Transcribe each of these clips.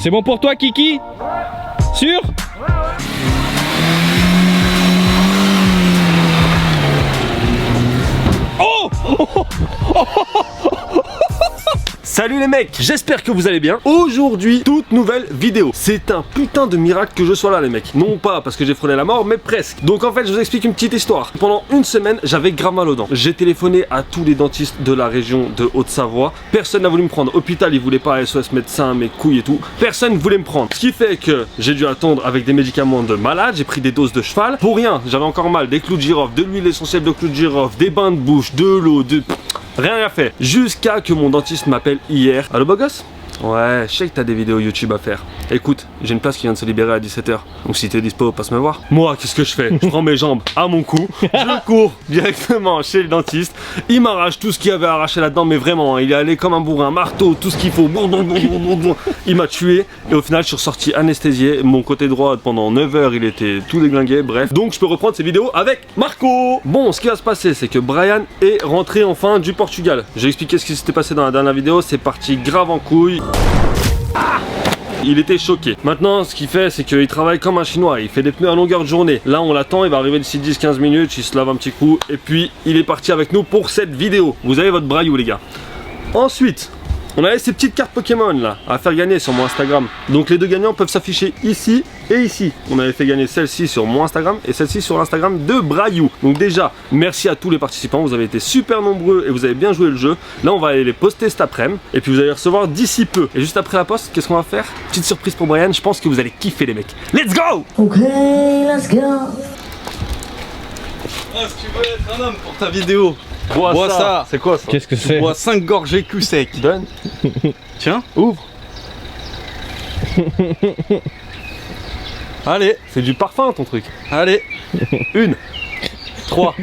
C'est bon pour toi, Kiki? Sûr? Oh! Salut les mecs, j'espère que vous allez bien. Aujourd'hui, toute nouvelle vidéo. C'est un putain de miracle que je sois là les mecs. Non pas parce que j'ai frôlé la mort, mais presque. Donc en fait, je vous explique une petite histoire. Pendant une semaine, j'avais grave mal aux dents. J'ai téléphoné à tous les dentistes de la région de Haute-Savoie. Personne n'a voulu me prendre. Hôpital, ils voulaient pas, SOS médecin, mes couilles et tout. Personne ne voulait me prendre. Ce qui fait que j'ai dû attendre avec des médicaments de malade. J'ai pris des doses de cheval. Pour rien, j'avais encore mal. Des clous de girofle, de l'huile essentielle de clous de girofle, des bains de bouche, de l'eau, rien à faire. Jusqu'à que mon dentiste m'appelle hier. Allô beau gosse? Ouais, je sais que t'as des vidéos YouTube à faire. Écoute, j'ai une place qui vient de se libérer à 17 h. Donc si t'es dispo, passe me voir. Moi, qu'est-ce que je fais? Je prends mes jambes à mon cou, je cours directement chez le dentiste. Il m'arrache tout ce qu'il avait arraché là-dedans, mais vraiment, il est allé comme un bourrin, marteau, tout ce qu'il faut. Il m'a tué et au final, je suis ressorti anesthésié. Mon côté droit, pendant 9 heures, il était tout déglingué. Bref, donc je peux reprendre ces vidéos avec Marco. Bon, ce qui va se passer, c'est que Brian est rentré enfin du Portugal. J'ai expliqué ce qui s'était passé dans la dernière vidéo. C'est parti grave en couille. Il était choqué. Maintenant, ce qu'il fait, c'est qu'il travaille comme un chinois. Il fait des pneus à longueur de journée. Là, on l'attend. Il va arriver d'ici 10-15 minutes. Il se lave un petit coup. Et puis, il est parti avec nous pour cette vidéo. Vous avez votre braillou, les gars. Ensuite, on avait ces petites cartes Pokémon là à faire gagner sur mon Instagram. Donc les deux gagnants peuvent s'afficher ici et ici. On avait fait gagner celle-ci sur mon Instagram et celle-ci sur l'Instagram de Braillou. Donc déjà, merci à tous les participants. Vous avez été super nombreux et vous avez bien joué le jeu. Là, on va aller les poster cet après-midi. Et puis vous allez recevoir d'ici peu. Et juste après la poste, qu'est-ce qu'on va faire? Petite surprise pour Brian. Je pense que vous allez kiffer les mecs. Let's go! Ok, let's go! Ah, si tu veux être un homme pour ta vidéo, Bois ça. C'est quoi ça? Qu'est-ce que c'est? bois 5 gorgées cul sec. Donne. Tiens, Ouvre. allez, C'est du parfum ton truc. allez, 1, 3.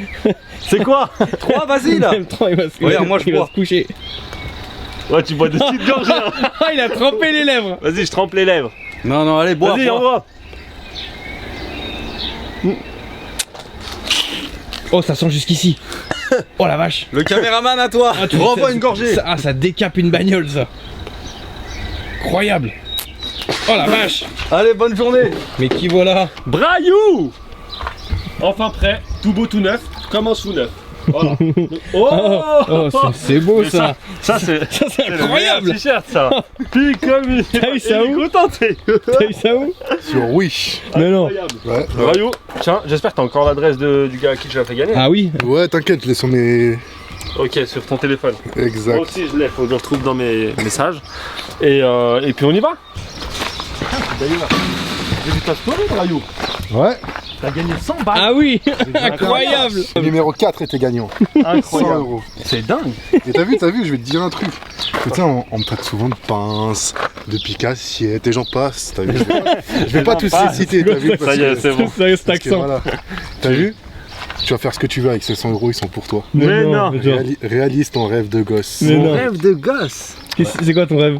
C'est quoi? 3, vas-y là. Même temps, il va se, Regarde, moi, je il va bois. se coucher. Ouais, tu bois des petites gorgées. Hein. Il a trempé les lèvres. Vas-y, je trempe les lèvres. Non, non, allez, bois. Vas-y, bois. envoie. Oh, ça sent jusqu'ici. Oh la vache. Le caméraman à toi. Ah, Renvoie ça- une gorgée. ça décape une bagnole, ça. Incroyable. Oh la vache. Allez, bonne journée. Mais qui voilà? Braillou. Enfin prêt, tout beau, tout neuf, comme un sous neuf. Voilà. Oh, c'est beau Mais ça. ça c'est Ça, c'est incroyable. t-shirt ça. Puis comme il T'as eu ça il est où? content, t'es. T'as eu ça où? Sur Wish. Mais non. Incroyable. Ouais. Braillou, tiens, j'espère que t'as encore l'adresse du gars à qui tu l'as fait gagner. Ah oui. Ouais, t'inquiète, je l'ai sur mes. Ok, sur ton téléphone. Moi Exact. aussi je l'ai, faut que je le retrouve dans mes messages. Et puis on y va. D'ailleurs, j'ai vu ta story, Braillou. Ouais. T'as gagné 100 balles. Ah oui. Incroyable. Le numéro 4 était gagnant. 100 Incroyable. €. C'est dingue. Et t'as vu, je vais te dire un truc. Tu sais, on me traite souvent de pince, de picassiette, et j'en passe. T'as vu, je vais pas tous les citer, t'as vu. Ça y est, c'est bon. Ça y est, cet parce que accent. voilà. T'as vu? Tu vas faire ce que tu veux avec ces 100 €, ils sont pour toi. Mais non. mais genre, Réalise ton rêve de gosse. Mais non. Rêve de gosse. C'est quoi ton rêve?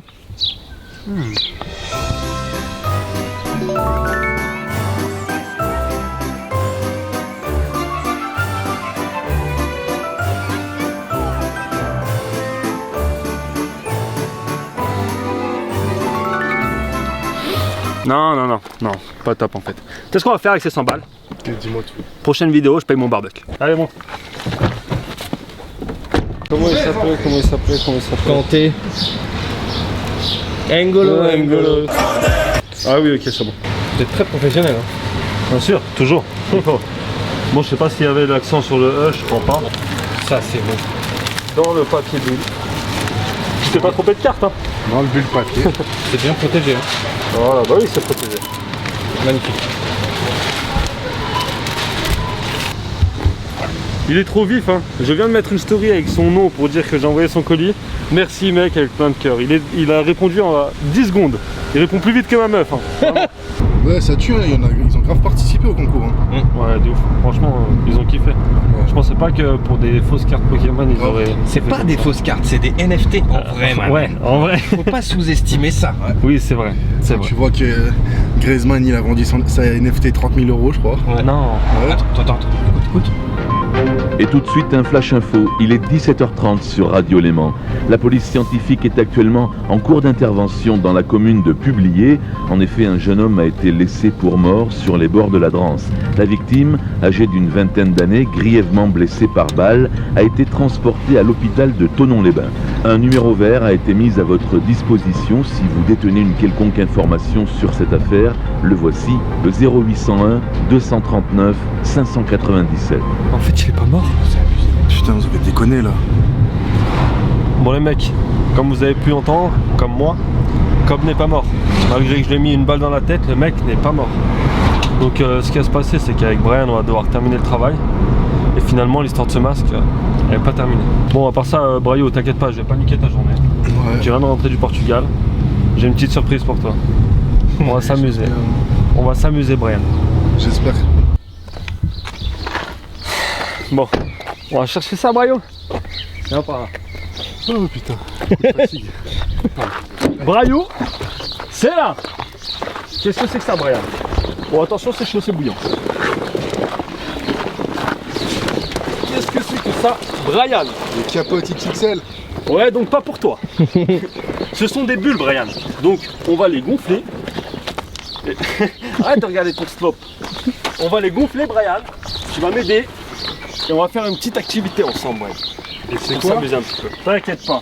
Non, pas top en fait. Qu'est-ce qu'on va faire avec ces 100 balles? Dis-moi tout. Prochaine vidéo, je paye mon barbecue. Allez, bon. Comment il s'appelait? Kanté. N'Golo. Ah oui, ok, c'est bon. Vous êtes très professionnel. Hein. Bien sûr, toujours. Bon, je sais pas s'il y avait l'accent sur le E, je crois pas. Ça, c'est bon. Dans le papier bulle. Tu t'es pas trompé de carte, hein? Dans le bulle papier. C'est bien protégé. Hein. Voilà, bah oui, c'est protégé. Magnifique. Il est trop vif, hein. Je viens de mettre une story avec son nom pour dire que j'ai envoyé son colis. Merci, mec, avec plein de cœur. Il a répondu en 10 secondes. Il répond plus vite que ma meuf, hein. Vraiment. Ouais, ça tue, hein, ils ont grave participé au concours. Hein. Ouais, de ouf. Franchement, ils ont kiffé. Je pensais pas que pour des fausses cartes Pokémon, ils auraient. C'est pas des fausses cartes, c'est des NFT en vrai, man. Ouais, en vrai. Faut pas sous-estimer ça. Oui, c'est vrai. C'est vrai. Tu vois que Griezmann, il a vendu sa NFT 30 000 €, je crois. Ouais. Non. Ouais. Attends, écoute. Et tout de suite, un flash info. Il est 17h30 sur Radio Léman. La police scientifique est actuellement en cours d'intervention dans la commune de Publier. En effet, un jeune homme a été laissé pour mort sur les bords de la Drance. La victime, âgée d'une vingtaine d'années, grièvement blessée par balle, a été transportée à l'hôpital de Thonon-les-Bains. Un numéro vert a été mis à votre disposition si vous détenez une quelconque information sur cette affaire. Le voici, le 0801 239 597. En fait, il est pas mort. Putain, vous avez déconné là. Bon les mecs, comme vous avez pu entendre, comme moi, Cobb n'est pas mort. Malgré que je lui ai mis une balle dans la tête, le mec n'est pas mort. Donc ce qui va se passer, c'est qu'avec Brian, on va devoir terminer le travail. Et finalement, l'histoire de ce masque, elle n'est pas terminée. Bon, à part ça, Braillot, t'inquiète pas, je vais pas niquer ta journée. Ouais. Tu viens de rentrer du Portugal. J'ai une petite surprise pour toi. On va s'amuser. On va s'amuser, Brian. J'espère. Bon, on va chercher ça, Braillot. Viens par là. Oh putain, beaucoup de fatigue. Braillot, c'est là. Qu'est-ce que c'est que ça, Brian? Bon, attention, c'est chaud, c'est bouillant. Qu'est-ce que c'est que ça, Brian? Les capotes XXL. Ouais, donc pas pour toi. Ce sont des bulles, Brian. Donc, on va les gonfler. Arrête de regarder ton slope. On va les gonfler, Brian. Tu vas m'aider. Et on va faire une petite activité ensemble, Brian. Et c'est Pour quoi? s'amuser un petit peu. T'inquiète pas.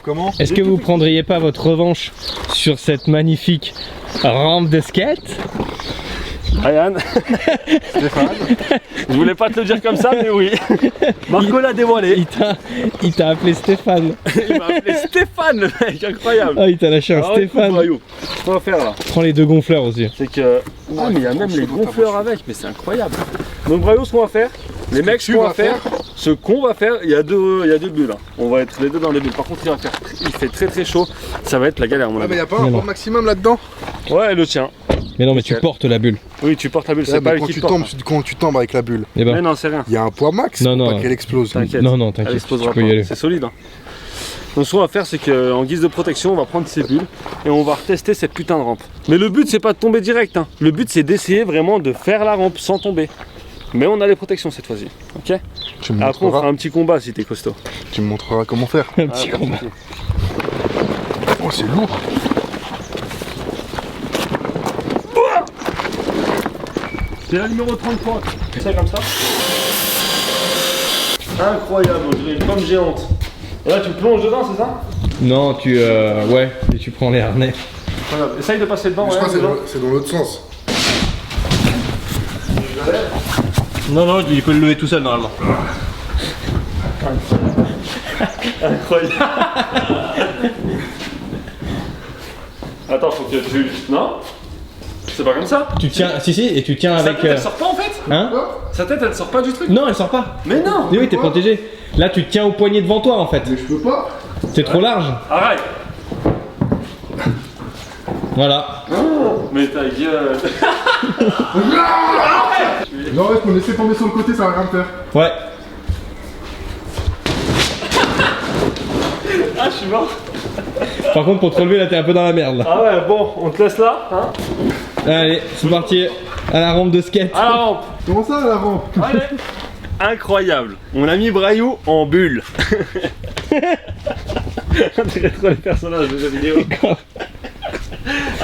Comment? Est-ce que vous prendriez pas votre revanche sur cette magnifique rampe de skate? Brian, Stéphane. je voulais pas te le dire comme ça, mais oui. Marco l'a dévoilé. Il t'a appelé Stéphane. Il m'a appelé Stéphane, le mec, incroyable. Ah, il t'a lâché un Alors, écoute, Stéphane. Braillot, ce qu'on va faire là, Prends les deux gonfleurs aussi. c'est que. Ah, mais il y a même les gonfleurs avec, mais c'est incroyable. Donc, Braillot, ce qu'on va faire, les mecs, ce qu'on va faire, ce qu'on va faire, il y a deux bulles. Hein. On va être les deux dans les bulles. Par contre, il fait très très chaud. Ça va être la galère, à mon Ah, mais avis. y'a pas un Non. point maximum là-dedans? Ouais, le tien. Mais non, mais tu Nickel. portes la bulle. Oui, tu portes la bulle, Ouais, c'est pas mais elle quand qui tu porte. tombes, quand tu tombes avec la bulle, Eh Mais ben, non, c'est rien. il y a un poids max Non, pour non. pas qu'elle explose. T'inquiète. non, Elle t'inquiète, explosera tu peux y pas. aller. C'est solide. Hein. Donc ce qu'on va faire, c'est qu'en guise de protection, on va prendre ces bulles et on va retester cette putain de rampe. Mais le but, c'est pas de tomber direct. Hein. Le but, c'est d'essayer vraiment de faire la rampe sans tomber. Mais on a les protections cette fois-ci. Ok. Tu me Après, on fera montreras, un petit combat si t'es costaud. tu me montreras comment faire. Un petit Ah, combat. Oh, c'est lourd. C'est la numéro 33. C'est ça comme ça. Incroyable, on dirait une pomme géante. Et là, tu plonges dedans, c'est ça? Non, ouais, et tu prends les harnais. Incroyable. Essaye de passer dedans. Je ouais, crois que dedans. c'est dans l'autre sens. Non, il peut le lever tout seul normalement. Incroyable. Attends, faut que tu. Non? C'est pas comme ça? Tu tiens, si, et tu tiens Sa avec. tête, elle sort pas en fait? Hein? Sa tête, elle sort pas du truc? Non, elle sort pas. Mais non! Mais oui, t'es protégé. Là, tu te tiens au poignet devant toi en fait. Mais je peux pas. C'est trop large. Arrête! Voilà. Mais ta gueule! Non, reste, me laisser tomber sur le côté, ça va rien faire. Ouais. Ah, je suis mort! Par contre, pour te relever, là, t'es un peu dans la merde là. Ah ouais, bon, on te laisse là, hein? Allez, c'est parti. À la rampe de skate. À la rampe! Comment ça, la rampe? Allez! Incroyable! On a mis Braillot en bulle! On dirait trop les personnages de jeux vidéo.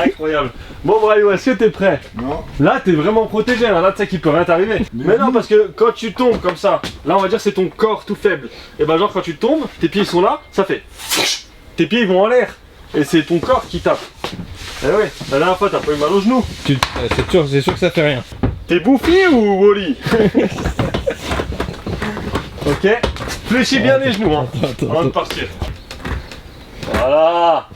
Incroyable! Bon, Braillot, est-ce que t'es prêt? Non. Là, t'es vraiment protégé, hein. Là, tu sais qu'il peut rien t'arriver. Mais non, parce que quand tu tombes comme ça, là, on va dire c'est ton corps tout faible. Et ben, genre, quand tu tombes, tes pieds sont là, ça fait. Tes pieds ils vont en l'air. Et c'est ton corps qui tape. Eh oui, la dernière fois, t'as pas eu mal au genou. C'est sûr que ça fait rien. T'es bouffi ou Wally? Ok, fléchis bien les genoux, hein, avant de partir. Voilà.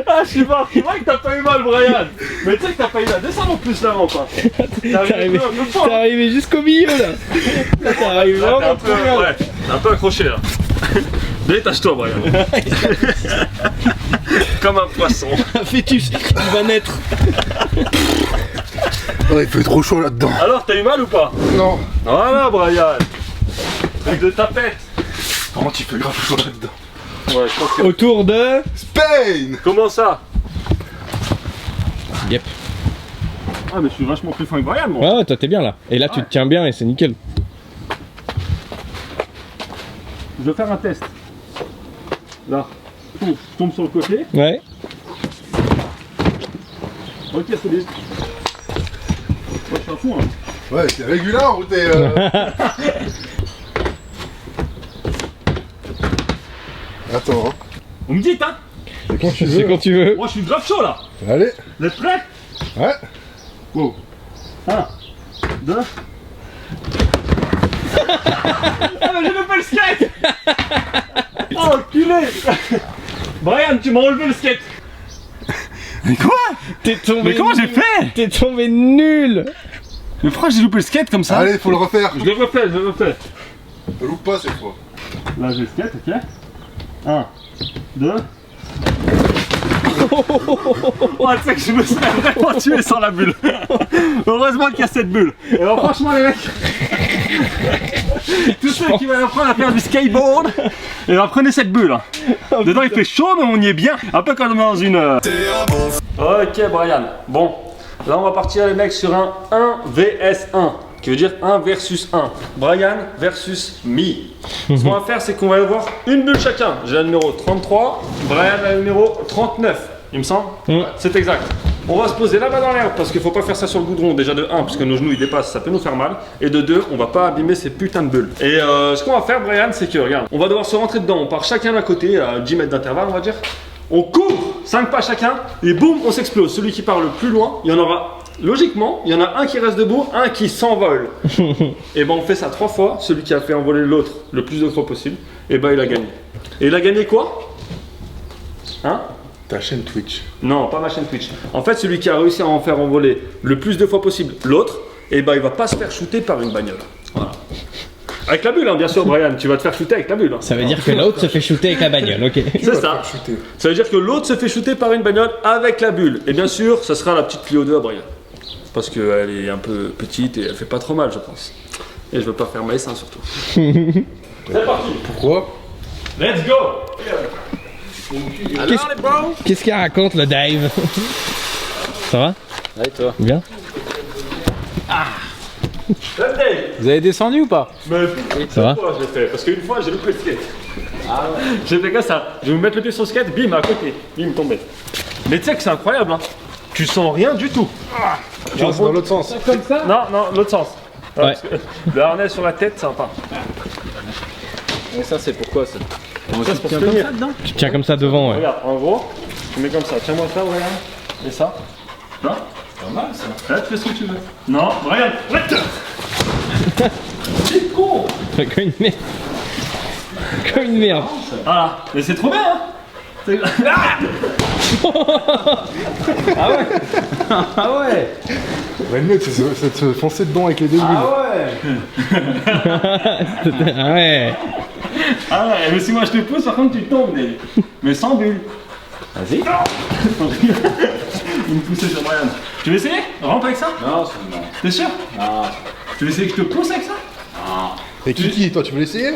Ah, je suis mort. C'est vrai que t'as pas eu mal, Brian. Mais tu sais que t'as pas eu mal. Descends en plus la rampe. Hein. T'es arrivé jusqu'au milieu là. Là, t'es arrivé Là, t'es vraiment un peu, trop bien. ouais, t'es un peu accroché là. Détache-toi, Brian. Comme un poisson. Un fœtus qui va naître. Oh, il fait trop chaud là-dedans. Alors, t'as eu mal ou pas? Non. Voilà, Brian. Truc de tapette. Comment tu fais grave chaud là-dedans? Ouais, je pense que. Autour de Pain. Comment ça? Yep. Ah mais je suis vachement plus fin que Brian moi. Ouais, toi t'es bien là. Et là tu te tiens bien et c'est nickel. Je vais faire un test. Là. Pouf, je tombe sur le côté. Ouais. Ok, c'est des... Moi je suis un fou hein. Ouais, t'es régulier ou t'es. Attends, hein. On me dit hein. C'est quand tu C'est veux. quand tu veux. Moi je suis grave chaud là. Allez. Vous êtes prêts? Ouais. Wow. 1, 2. Ah mais j'ai loupé le skate. Oh enculé. Brian, tu m'as enlevé le skate. Mais quoi? T'es tombé. Mais comment j'ai fait? T'es tombé nul. Mais pourquoi j'ai loupé le skate comme ça? Allez, faut le refaire. Je le refais, je le refais. Ne loupe pas cette fois. Là j'ai le skate, ok. 1, 2. Oh, tu sais que je me serais vraiment tué sans la bulle. Heureusement qu'il y a cette bulle. Et alors franchement les mecs, tous ceux qui veulent apprendre à faire du skateboard, et alors prenez cette bulle. Dedans il fait chaud mais on y est bien. Un peu comme dans une... Ok Brian, bon. Là on va partir les mecs sur un 1 vs 1. Qui veut dire 1 versus 1. Brian versus me. Ce qu'on va faire, c'est qu'on va avoir une bulle chacun. J'ai le numéro 33, Brian a le numéro 39. Il me semble C'est exact. On va se poser là-bas dans l'herbe parce qu'il faut pas faire ça sur le goudron. Déjà de 1, parce que nos genoux ils dépassent, ça peut nous faire mal. Et de 2, on va pas abîmer ces putains de bulles. Et ce qu'on va faire, Brian, c'est que, regarde, on va devoir se rentrer dedans. On part chacun d'un côté, à 10 mètres d'intervalle, on va dire. On court 5 pas chacun, et boum, on s'explose. Celui qui part le plus loin, il y en aura. Logiquement, il y en a un qui reste debout, un qui s'envole. Et ben on fait ça 3 fois, celui qui a fait envoler l'autre le plus de fois possible, et ben il a gagné. Et il a gagné quoi? Hein? Ta chaîne Twitch. Non, pas ma chaîne Twitch. En fait, celui qui a réussi à en faire envoler le plus de fois possible l'autre, et ben il va pas se faire shooter par une bagnole. Voilà. Avec la bulle, hein, bien sûr, Brian, tu vas te faire shooter avec la bulle. Hein. Ça veut dire que l'autre se fait shooter avec la bagnole, ok. C'est ça. Ça veut dire que l'autre se fait shooter par une bagnole avec la bulle. Et bien sûr, ça sera la petite Clio 2 à Brian. Parce qu'elle est un peu petite et elle fait pas trop mal, je pense. Et je veux pas faire mes seins surtout. C'est parti. Pourquoi? Let's go. Qu'est-ce qu'il raconte le Dave? Ça va? Ouais, toi. Bien? Vous avez descendu ou pas? Mais Ça va? fois je l'ai fait, parce qu'une fois j'ai loupé le skate. Ah ouais. J'ai fait comme ça. Je vais me mettre le pied sur le skate, bim, à côté. Bim, tombé. Mais tu sais que c'est incroyable, hein. Tu sens rien du tout. Non, c'est dans l'autre sens. Comme ça? Non, non, l'autre sens. Non, Ouais. parce que le harnais sur la tête, ça va pas. Et ça, c'est pourquoi ça? Ça, c'est pour se tenir. Tu tiens comme ça devant, ouais. Regarde, en gros, tu mets comme ça. Tiens-moi ça, Brian. Et ça. Non? Pas mal ça. Là, tu fais ce que tu veux. Non, Brian, arrête. C'est con. Comme une merde. Comme une merde. Voilà. Mais c'est trop bien, hein. Ah Ah ouais. Ouais, le mieux, c'est de se foncer dedans avec les deux bulles. Ah ouais. Ah ouais. Ah ouais, mais si moi je te pousse, par contre tu tombes, mais sans bulle. Vas-y. Il me poussait sur Brian. Tu veux essayer? Rampe avec ça? Non, c'est non. T'es sûr? Non. Tu veux essayer que je te pousse avec ça? Et Kiki, toi, tu veux l'essayer?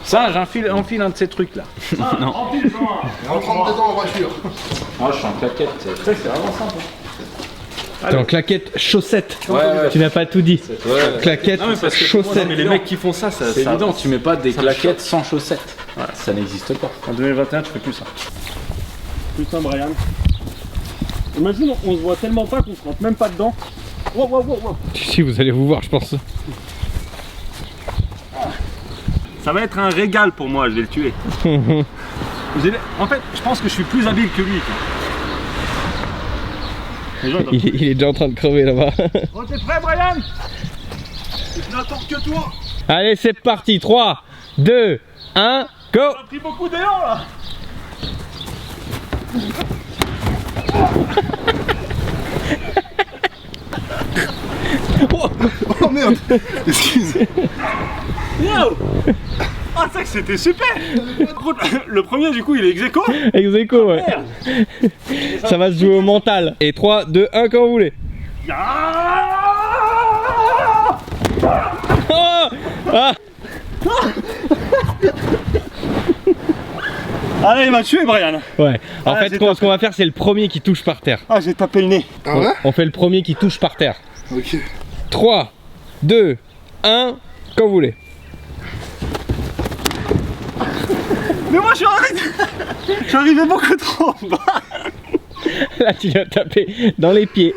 Ça, j'enfile un de ces trucs là. Ah, non. Empile-moi. On va prendre dedans en voiture. Moi, je suis en claquette. Tu sais que c'est vraiment simple. T'es en claquette chaussettes. Ouais. Tu n'as pas tout dit. Ouais. Claquette Non, mais parce que chaussettes. Mais les mecs qui font ça, C'est ça évident, tu mets pas des ça me claquettes sans chaussettes. Ça n'existe pas. En 2021, tu fais plus ça. Putain, Brian. Imagine, on se voit tellement pas qu'on se rentre même pas dedans. Wow, wow, wow, wow. Si, vous allez vous voir, je pense. Ça va être un régal pour moi, je vais le tuer. En fait, je pense que je suis plus habile que lui. Quoi. Les gens, ils doivent- Il est déjà en train de crever là-bas. Oh, t'es prêt, Brian? Je n'attends que toi. Allez, c'est parti. 3, 2, 1, go. On a pris beaucoup d'élan là. Oh merde. Excuse. Yo. Ah, c'est que c'était super. Par contre, le premier, du coup, il est ex aequo. Ex aequo, ouais. Merde. Ça va se jouer au mental. Et 3, 2, 1, quand vous voulez. Ah. Oh ah. Ah là, il m'a tué, Brian. Ouais. En Ah, fait, j'ai ce qu'on va faire, c'est le premier qui touche par terre. Ah, j'ai tapé le nez. Ah ouais? On fait le premier qui touche par terre. Ok. 3, 2, 1, quand vous voulez. Mais moi, je suis arrivé beaucoup trop bas. Là, tu viens taper dans les pieds.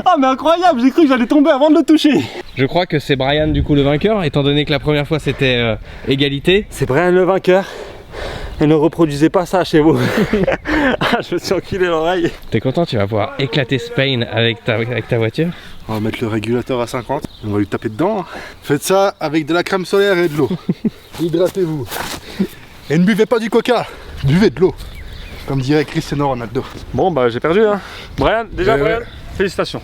Ah, mais incroyable, j'ai cru que j'allais tomber avant de le toucher. Je crois que c'est Brian du coup le vainqueur, étant donné que la première fois c'était égalité. C'est Brian le vainqueur. Et ne reproduisez pas ça chez vous. Ah, je me suis enculé l'oreille. T'es content, tu vas pouvoir éclater Spain avec ta voiture. On va mettre le régulateur à 50. On va lui taper dedans. Hein. Faites ça avec de la crème solaire et de l'eau. Hydratez-vous. Et ne buvez pas du coca. Buvez de l'eau. Comme dirait Cristiano Ronaldo. Bon, bah, j'ai perdu, hein. Brian, déjà, Brian, félicitations.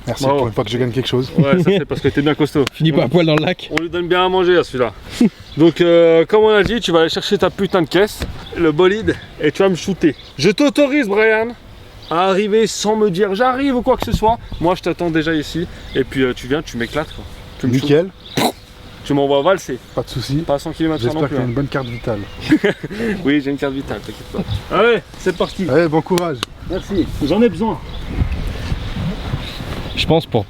Merci Bravo. pour une fois que je gagne quelque chose. Ouais, ça c'est parce que t'es bien costaud. Finis pas à poil dans le lac. On lui donne bien à manger à celui-là. Donc comme on a dit, tu vas aller chercher ta putain de caisse, le bolide, et tu vas me shooter. Je t'autorise, Brian, à arriver sans me dire j'arrive ou quoi que ce soit. Moi je t'attends déjà ici, et puis tu viens, tu m'éclates quoi. Tu me shootes. Nickel. Tu m'envoies valser, Pas de soucis. pas à 100 km/h non J'espère que plus. tu as hein. une bonne carte vitale. Oui, j'ai une carte vitale, t'inquiète pas. Allez, c'est parti. Allez, bon courage. Merci, j'en ai besoin. Je pense pour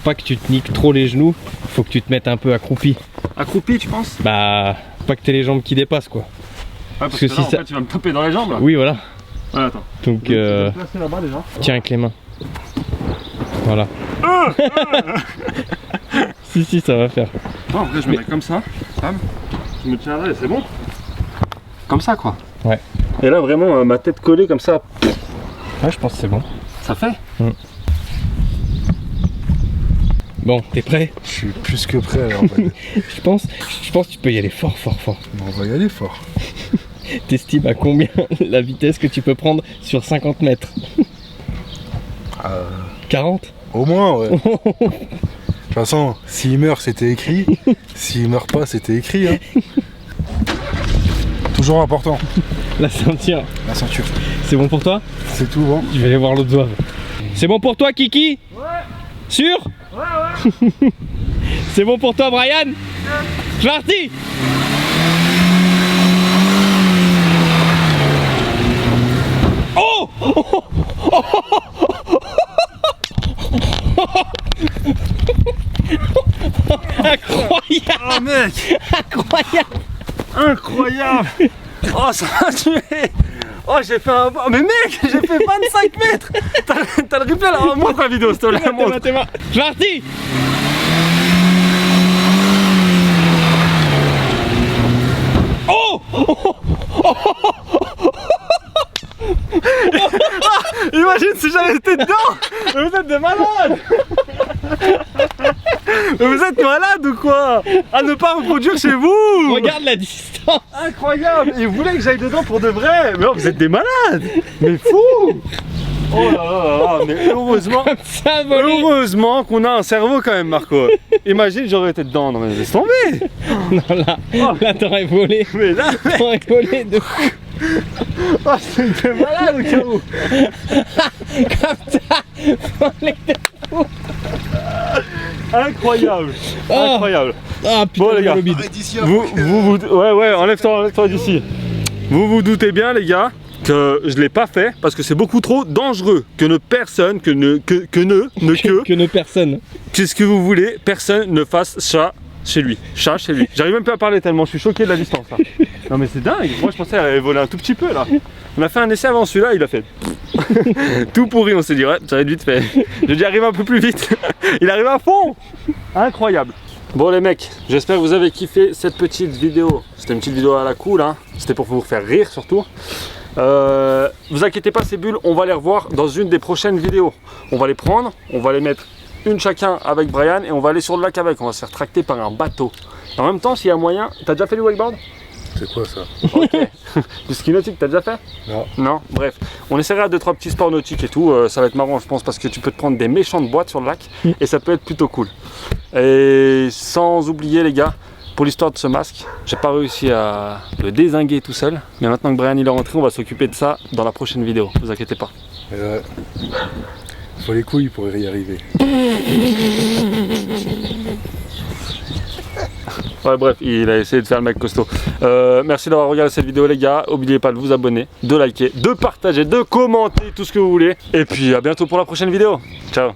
pas que tu te niques trop les genoux, faut que tu te mettes un peu accroupi. Accroupi, tu penses? Bah, pas que t'aies les jambes qui dépassent quoi. Ouais, parce que que, si là, en ça- fait, tu vas me taper dans les jambes là. Oui, voilà. Ouais, attends. Donc, Je vais me placer là-bas déjà. tiens avec les mains. Voilà. Si, ça va faire. Non, en vrai, je me mets comme ça. Bam. Je me tiens là et c'est bon. Comme ça, quoi. Ouais. Et là, vraiment, ma tête collée comme ça, Ouais, je pense que c'est bon. ça fait. Bon, t'es prêt? Je suis plus que prêt alors. Je pense que tu peux y aller fort. On va y aller fort. T'estimes à combien la vitesse que tu peux prendre sur 50 mètres? 40? Au moins, ouais. De toute façon, s'il meurt, c'était écrit. S'il meurt pas, c'était écrit. Hein. Toujours important. La ceinture. La ceinture. C'est bon pour toi? C'est tout bon. Je vais aller voir l'autre zouave. C'est bon pour toi, Kiki? Ouais. Sûr? Ouais. C'est bon pour toi, Brian? C'est parti. Oh! Incroyable! Oh mec, Incroyable! incroyable. Oh, ça m'a tué. Oh, j'ai fait un... Mais mec, j'ai fait 25 mètres. T'as le replay là? Oh, montre la vidéo, s'il te plaît, montre. C'est parti! Oh! Imagine si j'avais été dedans. Mais vous êtes des malades. Mais vous êtes malades ou quoi? À ne pas reproduire chez vous. Regarde la distance! Incroyable. Et vous voulez que j'aille dedans pour de vrai? Mais non, vous êtes des malades. Mais fou. Oh là là là là, mais heureusement, Ça a volé! heureusement qu'on a un cerveau quand même, Marco. Imagine, j'aurais été dedans, non mais laisse tomber. Non, là t'aurais volé! Mais là, T'aurais volé de fou! oh, c'est des malades au cas où. Comme ça! Volé de fou! Incroyable, Oh. incroyable. Ah putain, Bon, les gars. le bide. Ouais, enlève-toi d'ici. Vous vous doutez bien, les gars, que je l'ai pas fait parce que c'est beaucoup trop dangereux. Que ne personne, que nos personnes, qu'est-ce que vous voulez, personne ne fasse chat chez lui. Chat chez lui. J'arrive même plus à parler tellement je suis choqué de la distance là. Non mais c'est dingue. Moi je pensais qu'elle allait voler un tout petit peu là. On a fait un essai avant celui-là, il a fait tout pourri. On s'est dit ouais, ça va être vite fait. J'ai dit arrive un peu plus vite. Il arrive à fond. Incroyable. Bon les mecs, j'espère que vous avez kiffé cette petite vidéo. C'était une petite vidéo à la cool, hein. C'était pour vous faire rire surtout. Vous inquiétez pas, ces bulles, on va les revoir dans une des prochaines vidéos. On va les prendre, on va les mettre une chacun avec Brian et on va aller sur le lac avec. On va se faire tracter par un bateau. Et en même temps, s'il y a moyen, t'as déjà fait du wakeboard? C'est quoi ça? Ok. Du ski nautique, t'as déjà fait? Non. Non, bref. On essaiera 2-3 petits sports nautiques et tout. Ça va être marrant, je pense, parce que tu peux te prendre des méchantes boîtes sur le lac et ça peut être plutôt cool. Et sans oublier, les gars, pour l'histoire de ce masque, j'ai pas réussi à le dézinguer tout seul. Mais maintenant que Brian il est rentré, on va s'occuper de ça dans la prochaine vidéo. Vous inquiétez pas. Faut les couilles pour y arriver. Ouais. Ouais, bref, il a essayé de faire le mec costaud. Merci d'avoir regardé cette vidéo les gars. N'oubliez pas de vous abonner, de liker, de partager, de commenter tout ce que vous voulez. Et puis à bientôt pour la prochaine vidéo. Ciao.